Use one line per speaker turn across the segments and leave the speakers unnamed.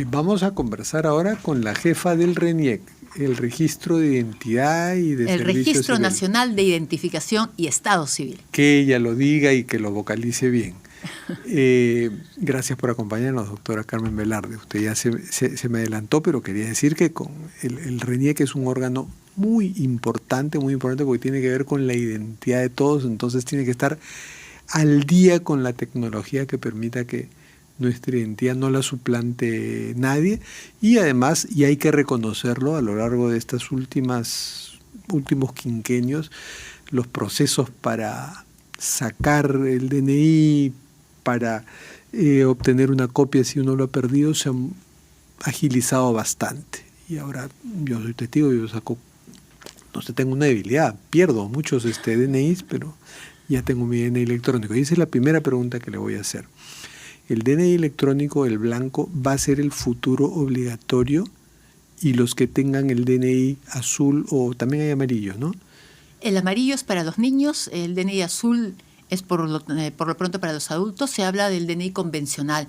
Vamos a conversar ahora con la jefa del RENIEC, el Registro de Identidad y de
El
Servicio
Registro
Civil.
Nacional de Identificación y Estado Civil.
Que ella lo diga y que lo vocalice bien. Gracias por acompañarnos, doctora Carmen Velarde. Usted ya se me adelantó, pero quería decir que con el RENIEC es un órgano muy importante porque tiene que ver con la identidad de todos, entonces tiene que estar al día con la tecnología que permita que nuestra identidad no la suplante nadie, y además, y hay que reconocerlo, a lo largo de estos últimos quinquenios, los procesos para sacar el DNI, para obtener una copia si uno lo ha perdido, se han agilizado bastante. Y ahora yo soy testigo, yo saco, no sé, tengo una debilidad, pierdo muchos DNIs, pero ya tengo mi DNI electrónico. Y esa es la primera pregunta que le voy a hacer. El DNI electrónico, el blanco, va a ser el futuro obligatorio, y los que tengan el DNI azul, o también hay amarillo, ¿no?
El amarillo es para los niños, el DNI azul es por lo pronto para los adultos. Se habla del DNI convencional,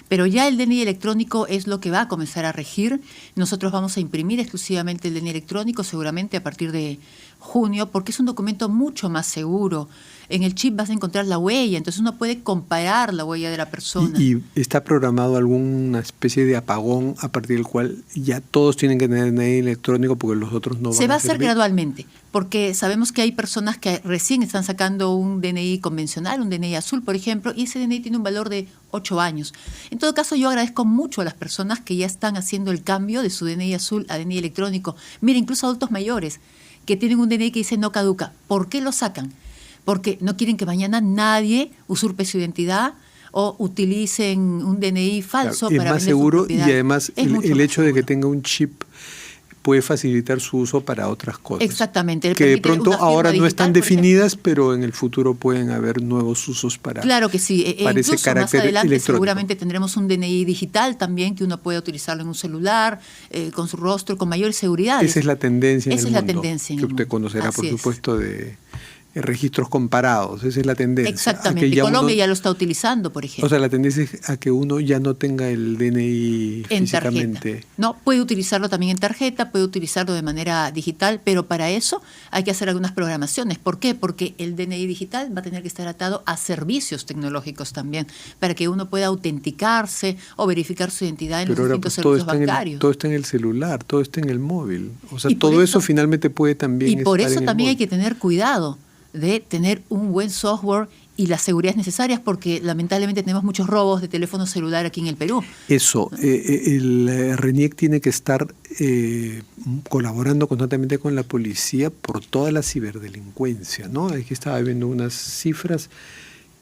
pero ya el DNI electrónico es lo que va a comenzar a regir. Nosotros vamos a imprimir exclusivamente el DNI electrónico seguramente a partir de junio, porque es un documento mucho más seguro. En el chip vas a encontrar la huella, entonces uno puede comparar la huella de la persona.
¿Y está programado alguna especie de apagón a partir del cual ya todos tienen que tener DNI electrónico porque los otros no van a servir?
Se va a hacer gradualmente, porque sabemos que hay personas que recién están sacando un DNI convencional, un DNI azul, por ejemplo, y ese DNI tiene un valor de 8 años. En todo caso, yo agradezco mucho a las personas que ya están haciendo el cambio de su DNI azul a DNI electrónico. Mira, incluso adultos mayores que tienen un DNI que dice no caduca. ¿Por qué lo sacan? Porque no quieren que mañana nadie usurpe su identidad o utilicen un DNI falso,
claro,
para
es más
vender
seguro,
su propiedad.
Y además el hecho de que
seguro.
tenga un chip puede facilitar su uso para otras cosas.
Exactamente.
Que de pronto ahora no están definidas, pero en el futuro pueden haber nuevos usos para,
claro que sí.
para ese
Incluso
carácter
más adelante
electrónico.
Seguramente tendremos un DNI digital también, que uno puede utilizarlo en un celular, con su rostro, con mayor seguridad.
Esa es la tendencia en el mundo.
Esa es la tendencia en el mundo.
Que usted conocerá, por
Así
supuesto, de registros comparados. Esa es la tendencia.
Exactamente. Colombia ya lo está utilizando, por ejemplo.
O sea, la tendencia es a que uno ya no tenga el DNI
en
físicamente.
Tarjeta. No, puede utilizarlo también en tarjeta, puede utilizarlo de manera digital, pero para eso hay que hacer algunas programaciones. ¿Por qué? Porque el DNI digital va a tener que estar atado a servicios tecnológicos también, para que uno pueda autenticarse o verificar su identidad en los distintos servicios bancarios.
Todo está en el celular, todo está en el móvil. O sea,
y
todo eso finalmente puede también estar en el móvil.
Y por eso también hay que tener cuidado de tener un buen software y las seguridades necesarias, porque lamentablemente tenemos muchos robos de teléfono celular aquí en el Perú.
Eso, el RENIEC tiene que estar colaborando constantemente con la policía por toda la ciberdelincuencia, ¿no? Aquí estaba viendo unas cifras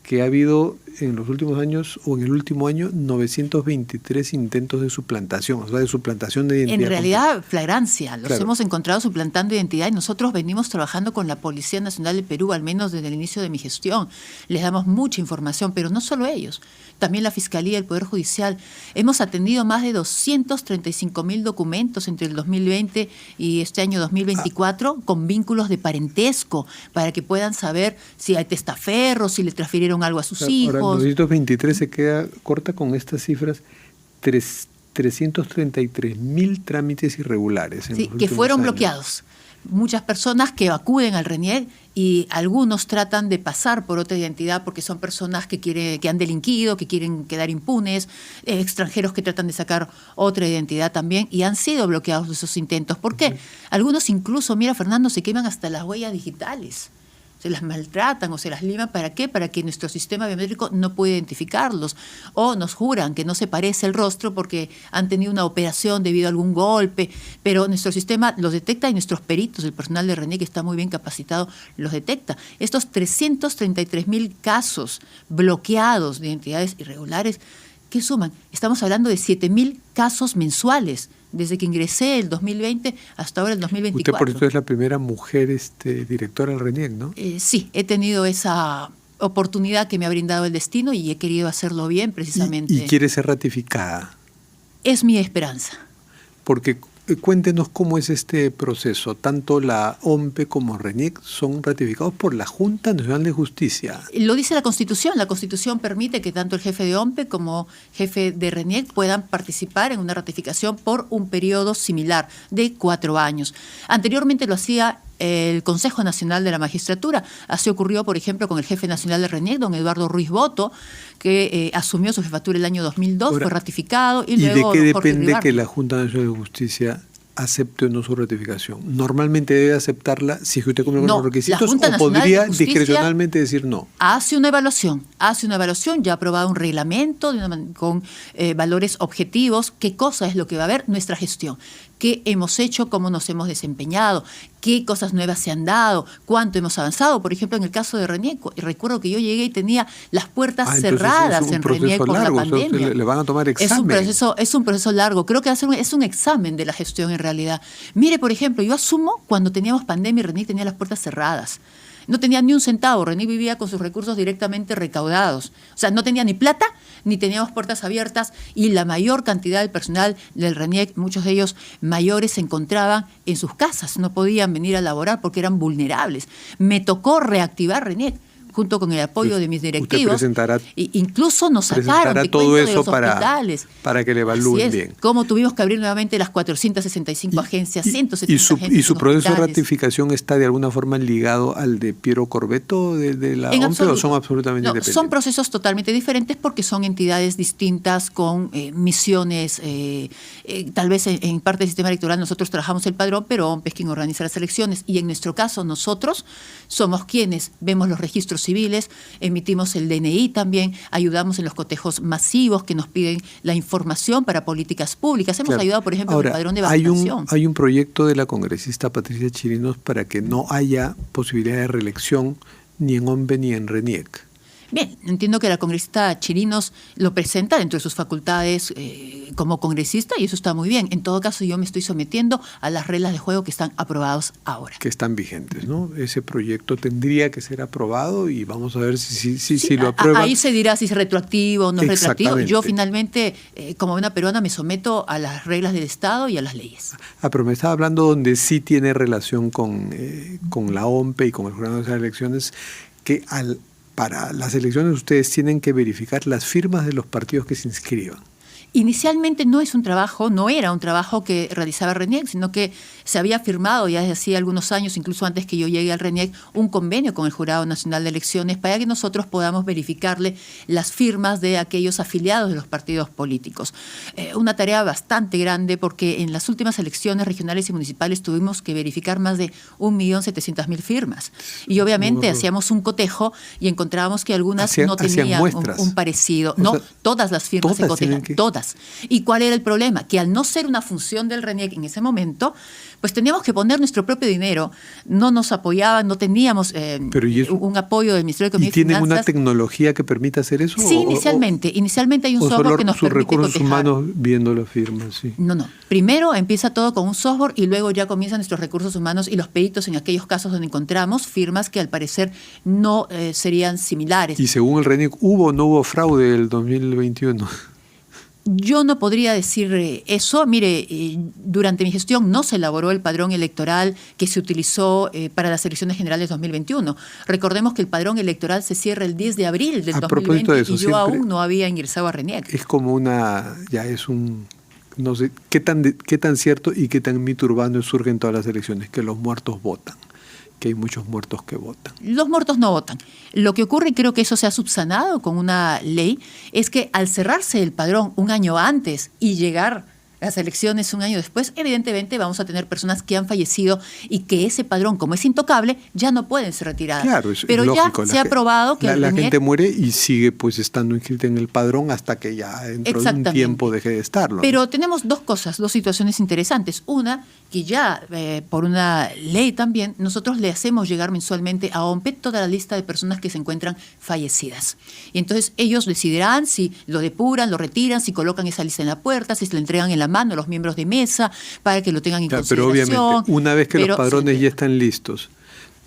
que ha habido en los últimos años, o en el último año, 923 intentos de suplantación, o sea, de suplantación de identidad.
En realidad, flagrancia. Los
claro.
hemos encontrado suplantando identidad, y nosotros venimos trabajando con la Policía Nacional del Perú, al menos desde el inicio de mi gestión. Les damos mucha información, pero no solo ellos, también la Fiscalía, el Poder Judicial. Hemos atendido más de 235.000 documentos entre el 2020 y este año 2024 con vínculos de parentesco, para que puedan saber si hay testaferros, si le transfirieron algo a sus hijos.
Ahora, 923 se queda corta con estas cifras, 333.000 trámites irregulares.
Sí, que fueron bloqueados. Muchas personas que acuden al RENIEC, y algunos tratan de pasar por otra identidad porque son personas que han delinquido, que quieren quedar impunes, extranjeros que tratan de sacar otra identidad también, y han sido bloqueados esos intentos. ¿Por qué? Algunos incluso, mira, Fernando, se queman hasta las huellas digitales. Se las maltratan o se las liman. ¿Para qué? Para que nuestro sistema biométrico no pueda identificarlos. O nos juran que no se parece el rostro porque han tenido una operación debido a algún golpe, pero nuestro sistema los detecta, y nuestros peritos, el personal de RENIEC, que está muy bien capacitado, los detecta. Estos 333.000 casos bloqueados de identidades irregulares, ¿qué suman? Estamos hablando de 7.000 casos mensuales, desde que ingresé el 2020 hasta ahora el 2024.
Usted por eso es la primera mujer directora del RENIEC, ¿no?
Sí, he tenido esa oportunidad que me ha brindado el destino, y he querido hacerlo bien, precisamente.
¿Y quiere ser ratificada?
Es mi esperanza.
Porque cuéntenos cómo es este proceso. Tanto la OMPE como RENIEC son ratificados por la Junta Nacional de Justicia.
Lo dice la Constitución. La Constitución permite que tanto el jefe de OMPE como jefe de RENIEC puedan participar en una ratificación por un periodo similar de 4 años. Anteriormente lo hacía el Consejo Nacional de la Magistratura. Así ocurrió, por ejemplo, con el jefe nacional de RENIEC, don Eduardo Ruiz Boto, que asumió su jefatura el año 2002,
Ahora,
fue ratificado. ¿Y
de
luego
qué
Jorge
depende
Ribarne?
que la Junta Nacional de Justicia acepte o no su ratificación? ¿Normalmente debe aceptarla si es que usted cumple con
No,
los requisitos
la Junta
o
Nacional
podría
de Justicia
discrecionalmente decir no?
Hace una evaluación, ya ha aprobado un reglamento con valores objetivos, qué cosa es lo que va a haber, nuestra gestión, qué hemos hecho, cómo nos hemos desempeñado, qué cosas nuevas se han dado, cuánto hemos avanzado. Por ejemplo, en el caso de RENIEC, recuerdo que yo llegué y tenía las puertas cerradas en RENIEC por la pandemia.
O sea, le van a tomar examen.
Es un proceso largo, creo que es un examen de la gestión en realidad. Mire, por ejemplo, yo asumo cuando teníamos pandemia y RENIEC tenía las puertas cerradas. No tenía ni un centavo, RENIEC vivía con sus recursos directamente recaudados. O sea, no tenía ni plata, ni teníamos puertas abiertas, y la mayor cantidad del personal del RENIEC, muchos de ellos mayores, se encontraban en sus casas, no podían venir a laborar porque eran vulnerables. Me tocó reactivar RENIEC junto con el apoyo de mis directivos. Incluso nos sacaron
todo eso
de los hospitales.
Para que le evalúen bien.
Cómo tuvimos que abrir nuevamente las 465 agencias, 170 agencias.
¿Y su proceso de ratificación está de alguna forma ligado al de Piero Corvetto de la OMPE o son absolutamente independientes?
Son procesos totalmente diferentes porque son entidades distintas con misiones. Tal vez en parte del sistema electoral nosotros trabajamos el padrón, pero OMPE es quien organiza las elecciones. Y en nuestro caso nosotros somos quienes vemos los registros civiles, emitimos el DNI también, ayudamos en los cotejos masivos que nos piden la información para políticas públicas. Hemos ayudado, por ejemplo, en el padrón de vacunación.
Hay un proyecto de la congresista Patricia Chirinos para que no haya posibilidad de reelección ni en OMPE ni en RENIEC.
Bien, entiendo que la congresista Chirinos lo presenta dentro de sus facultades como congresista y eso está muy bien. En todo caso, yo me estoy sometiendo a las reglas de juego que están aprobados ahora.
Que están vigentes, ¿no? Ese proyecto tendría que ser aprobado y vamos a ver si lo aprueban.
Ahí se dirá si es retroactivo o no es retroactivo. Yo finalmente, como una peruana, me someto a las reglas del Estado y a las leyes.
Pero me estaba hablando donde sí tiene relación con la OMPE y con el Jurado de las Elecciones, que para las elecciones ustedes tienen que verificar las firmas de los partidos que se inscriban.
Inicialmente no era un trabajo que realizaba RENIEC, sino que se había firmado ya desde hacía algunos años, incluso antes que yo llegue al RENIEC, un convenio con el Jurado Nacional de Elecciones para que nosotros podamos verificarle las firmas de aquellos afiliados de los partidos políticos. Una tarea bastante grande porque en las últimas elecciones regionales y municipales tuvimos que verificar más de 1.700.000 firmas. Y obviamente hacíamos un cotejo y encontrábamos que algunas no tenían un parecido. Todas las firmas se cotejan, todas. ¿Y cuál era el problema? Que al no ser una función del RENIEC en ese momento, pues teníamos que poner nuestro propio dinero, no nos apoyaban, no teníamos un apoyo del Ministerio de Economía y Finanzas.
¿Y tienen una tecnología que permita hacer eso?
Sí, inicialmente hay un software que nos permite cotejar.
Sus recursos humanos viendo las firmas, sí.
No. Primero empieza todo con un software y luego ya comienzan nuestros recursos humanos y los peritos en aquellos casos donde encontramos firmas que al parecer no serían similares.
¿Y según el RENIEC hubo o no hubo fraude el 2021?
Yo no podría decir eso. Mire, durante mi gestión no se elaboró el padrón electoral que se utilizó para las elecciones generales 2021. Recordemos que el padrón electoral se cierra el 10 de abril del 2020 de eso, y yo aún no había ingresado a RENIEC.
Es como no sé, qué tan cierto y qué tan mito urbano surge en todas las elecciones, que los muertos votan, que hay muchos muertos que votan.
Los muertos no votan. Lo que ocurre, y creo que eso se ha subsanado con una ley, es que al cerrarse el padrón un año antes y llegar las elecciones un año después, evidentemente vamos a tener personas que han fallecido y que ese padrón, como es intocable, ya no pueden ser retiradas.
Claro,
pero
es lógico,
ya se ha probado que
la gente muere y sigue pues estando inscrita en el padrón hasta que ya dentro de un tiempo deje de estarlo.
Pero tenemos dos situaciones interesantes. Una, que ya por una ley también, nosotros le hacemos llegar mensualmente a OMPE toda la lista de personas que se encuentran fallecidas. Y entonces ellos decidirán si lo depuran, lo retiran, si colocan esa lista en la puerta, si se la entregan en la mano a los miembros de mesa para que lo tengan en consideración.
Pero obviamente, una vez que los padrones ya están listos,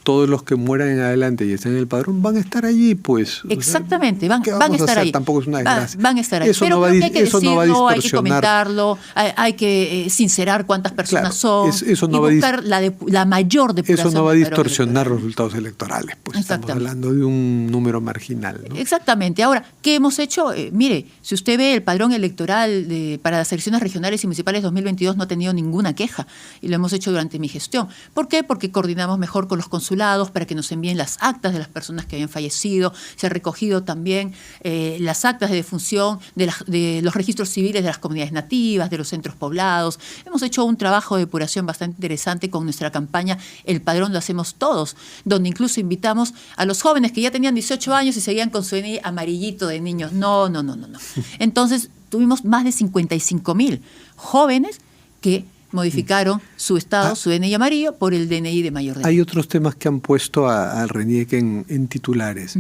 todos los que mueran en adelante y estén en el padrón van a estar allí, pues.
Exactamente, van
¿qué
a
vamos
estar
hacer?
ahí.
Tampoco es una desgracia.
Van a estar ahí.
Eso
Pero
no va a
creo que hay que decirlo, hay que
distorsionar.
comentarlo, hay que sincerar cuántas personas son
eso no
y
va
buscar la mayor depuración.
Eso no va a
del padrón
distorsionar
electoral.
los resultados electorales, pues estamos
Exactamente.
hablando de un número marginal, ¿no?
Exactamente. Ahora, ¿qué hemos hecho? Mire, si usted ve el padrón electoral para las elecciones regionales y municipales 2022 no ha tenido ninguna queja y lo hemos hecho durante mi gestión. ¿Por qué? Porque coordinamos mejor con los consulados para que nos envíen las actas de las personas que habían fallecido. Se ha recogido también las actas de defunción de los registros civiles de las comunidades nativas, de los centros poblados. Hemos hecho un trabajo de depuración bastante interesante con nuestra campaña El Padrón lo hacemos todos, donde incluso invitamos a los jóvenes que ya tenían 18 años y seguían con su DNI amarillito de niños. No. Entonces, tuvimos más de 55,000 jóvenes que modificaron su estado, su DNI amarillo, por el DNI de mayor de edad.
Hay otros temas que han puesto al RENIEC en titulares.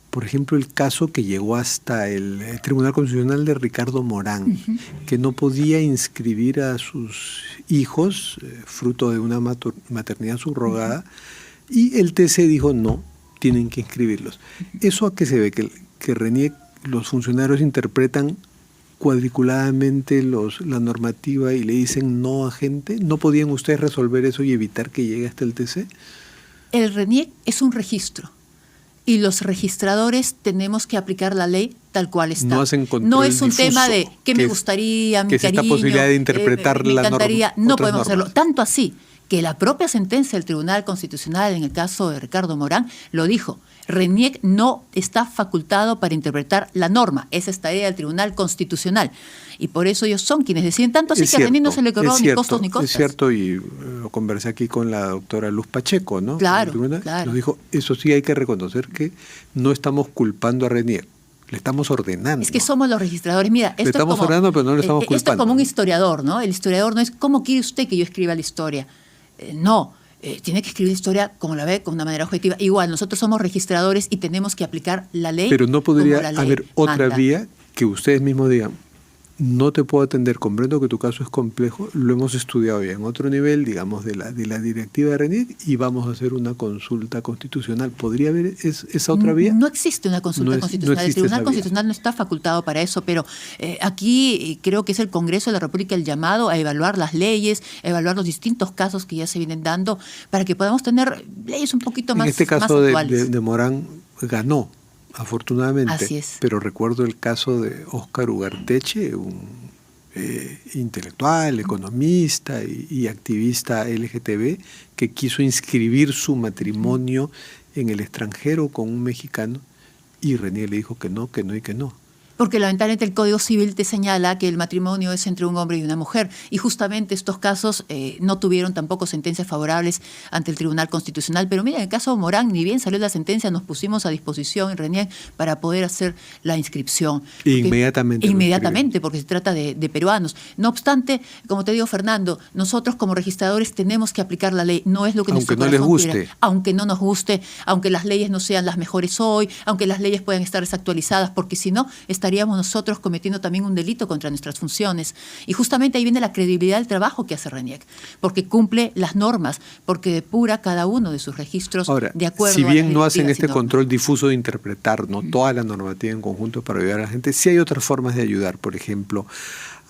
Por ejemplo, el caso que llegó hasta el Tribunal Constitucional de Ricardo Morán, que no podía inscribir a sus hijos, fruto de una maternidad subrogada, y el TC dijo no, tienen que inscribirlos. ¿Eso a qué se ve? Que RENIEC, los funcionarios interpretan cuadriculadamente la normativa y le dicen no a gente. ¿No podían ustedes resolver eso y evitar que llegue hasta el TC?
El RENIEC es un registro y los registradores tenemos que aplicar la ley tal cual está.
No hacen control
no es un
difuso,
tema de qué me gustaría, mi
que es esta
cariño,
posibilidad de interpretar
me
la
encantaría.
norma,
No
otras
podemos hacerlo.
normas.
Tanto así que la propia sentencia del Tribunal Constitucional en el caso de Ricardo Morán lo dijo. RENIEC no está facultado para interpretar la norma. Esa es tarea del Tribunal Constitucional. Y por eso ellos son quienes deciden. Tanto así que a RENIEC no se le cobró ni costos ni costas.
Es cierto, y lo conversé aquí con la doctora Luz Pacheco, ¿no?
Claro.
Nos dijo, eso sí hay que reconocer que no estamos culpando a RENIEC. Le estamos ordenando.
Es que somos los registradores. Mira, esto
le estamos
es como,
ordenando, pero no le estamos culpando.
Esto es como un historiador, ¿no? El historiador no es ¿cómo quiere usted que yo escriba la historia? No. Tiene que escribir la historia como la ve, con una manera objetiva. Igual, nosotros somos registradores y tenemos que aplicar la ley.
Pero no podría
como la ley
haber otra
manda.
vía que ustedes mismos digan, no te puedo atender, comprendo que tu caso es complejo, lo hemos estudiado ya en otro nivel, digamos, de la directiva de RENIEC y vamos a hacer una consulta constitucional. ¿Podría haber esa otra vía?
No existe una consulta constitucional. El Tribunal Constitucional no está facultado para eso, pero aquí creo que es el Congreso de la República el llamado a evaluar las leyes, a evaluar los distintos casos que ya se vienen dando para que podamos tener leyes un poquito más actuales.
En este caso de Morán ganó, afortunadamente.
Así es.
Pero recuerdo el caso de Óscar Ugarteche, un intelectual, economista y activista LGTB, que quiso inscribir su matrimonio en el extranjero con un mexicano y RENIEC le dijo que no y que no.
Porque lamentablemente el Código Civil te señala que el matrimonio es entre un hombre y una mujer. Y justamente estos casos no tuvieron tampoco sentencias favorables ante el Tribunal Constitucional. Pero mira, en el caso de Morán, ni bien salió la sentencia, nos pusimos a disposición en RENIEC para poder hacer la inscripción. Inmediatamente, porque se trata de peruanos. No obstante, como te digo, Fernando, nosotros como registradores tenemos que aplicar la ley. No es lo que
aunque
nuestro
no les guste.
quiera. Aunque no nos guste, aunque las leyes no sean las mejores hoy, aunque las leyes puedan estar desactualizadas, porque si no, estaríamos nosotros cometiendo también un delito contra nuestras funciones. Y justamente ahí viene la credibilidad del trabajo que hace RENIEC, porque cumple las normas, porque depura cada uno de sus registros.
Ahora,
de acuerdo
si
a las
bien no hacen
directivas y
este control difuso de interpretar, ¿no?, toda la normativa en conjunto para ayudar a la gente, sí hay otras formas de ayudar, por ejemplo,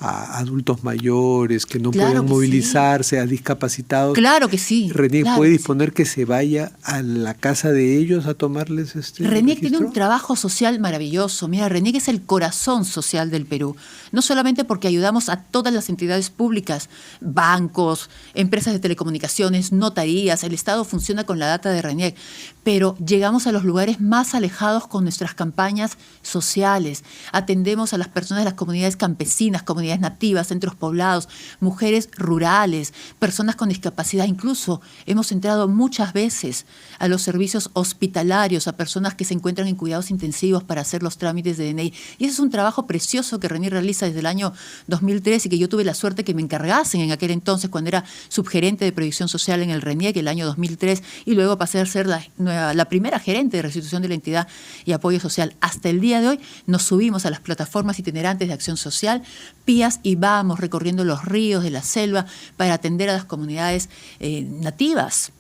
a adultos mayores que no pueden movilizarse, sí, a discapacitados.
Claro que sí.
¿RENIEC puede disponer que se vaya a la casa de ellos a tomarles
RENIEC
registro?
tiene un trabajo social maravilloso. Mira, RENIEC es el corazón social del Perú. No solamente porque ayudamos a todas las entidades públicas, bancos, empresas de telecomunicaciones, notarías, el Estado funciona con la data de RENIEC, pero llegamos a los lugares más alejados con nuestras campañas sociales. Atendemos a las personas de las comunidades campesinas, comunidades nativas, centros poblados, mujeres rurales, personas con discapacidad. Incluso hemos entrado muchas veces a los servicios hospitalarios, a personas que se encuentran en cuidados intensivos para hacer los trámites de DNI. Y ese es un trabajo precioso que RENIEC realiza desde el año 2003 y que yo tuve la suerte que me encargasen en aquel entonces cuando era subgerente de Previsión Social en el RENIEC el año 2003 y luego pasé a ser la primera gerente de restitución de la entidad y apoyo social. Hasta el día de hoy nos subimos a las plataformas itinerantes de acción social, PIAS, y vamos recorriendo los ríos de la selva para atender a las comunidades nativas.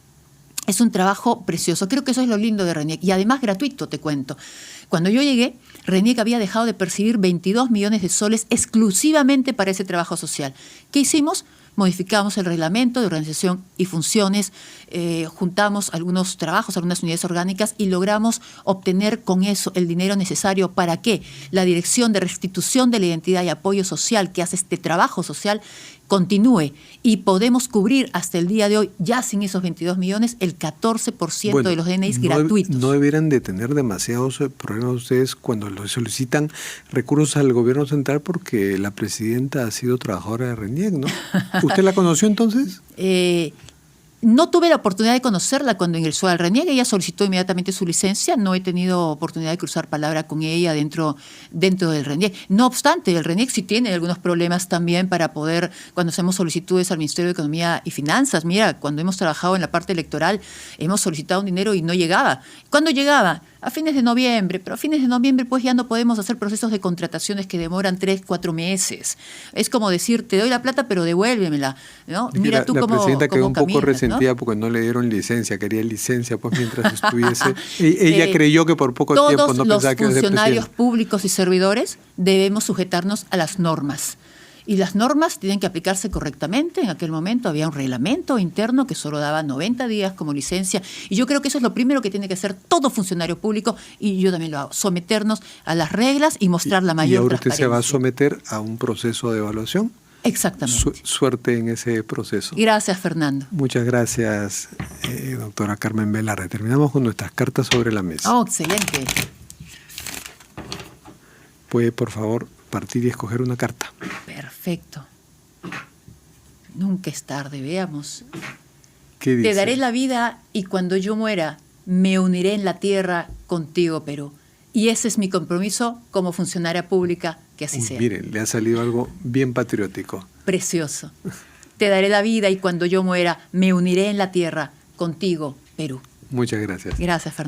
Es un trabajo precioso. Creo que eso es lo lindo de RENIEC. Y además gratuito, te cuento. Cuando yo llegué, RENIEC había dejado de percibir 22 millones de soles exclusivamente para ese trabajo social. ¿Qué hicimos? Modificamos el reglamento de organización y funciones, juntamos algunos trabajos, algunas unidades orgánicas y logramos obtener con eso el dinero necesario para que la Dirección de Restitución de la Identidad y Apoyo Social, que hace este trabajo social, continúe y podemos cubrir hasta el día de hoy, ya sin esos 22 millones, el 14% de los DNIs gratuitos.
No deberían de tener demasiados problemas ustedes cuando les solicitan recursos al gobierno central porque la presidenta ha sido trabajadora de RENIEC, ¿no? ¿Usted la conoció entonces?
No tuve la oportunidad de conocerla cuando ingresó al RENIEC. Ella solicitó inmediatamente su licencia. No he tenido oportunidad de cruzar palabra con ella dentro del RENIEC. No obstante, el RENIEC sí tiene algunos problemas también para poder, cuando hacemos solicitudes al Ministerio de Economía y Finanzas. Mira, cuando hemos trabajado en la parte electoral, hemos solicitado un dinero y no llegaba. ¿Cuándo llegaba? A fines de noviembre, pero a fines de noviembre pues ya no podemos hacer procesos de contrataciones que demoran 3, 4 meses. Es como decir, te doy la plata pero devuélvemela, ¿no?
Mira tú cómo caminas. La presidenta quedó un poco resentida, ¿no? Porque no le dieron licencia, quería licencia pues mientras estuviese. Ella creyó que por poco tiempo no pensaba que iba a ser presidenta. Todos los funcionarios públicos y servidores debemos sujetarnos a las normas. Y las normas tienen que aplicarse correctamente. En aquel momento había un reglamento interno que solo daba 90 días como licencia. Y yo creo que eso es lo primero que tiene que hacer todo funcionario público, y yo también lo hago, someternos a las reglas y mostrar la mayor transparencia. ¿Y ahora usted se va a someter a un proceso de evaluación?
Exactamente.
Suerte en ese proceso.
Gracias, Fernando.
Muchas gracias, doctora Carmen Velarde. Terminamos con nuestras cartas sobre la mesa.
Oh, excelente.
¿Puede, por favor, partir y escoger una carta?
Perfecto. Nunca es tarde, veamos.
¿Qué dice?
Te daré la vida y cuando yo muera me uniré en la tierra contigo, Perú. Y ese es mi compromiso como funcionaria pública, que así sea.
Miren, le ha salido algo bien patriótico.
Precioso. Te daré la vida y cuando yo muera me uniré en la tierra contigo, Perú.
Muchas gracias.
Gracias, Fernando.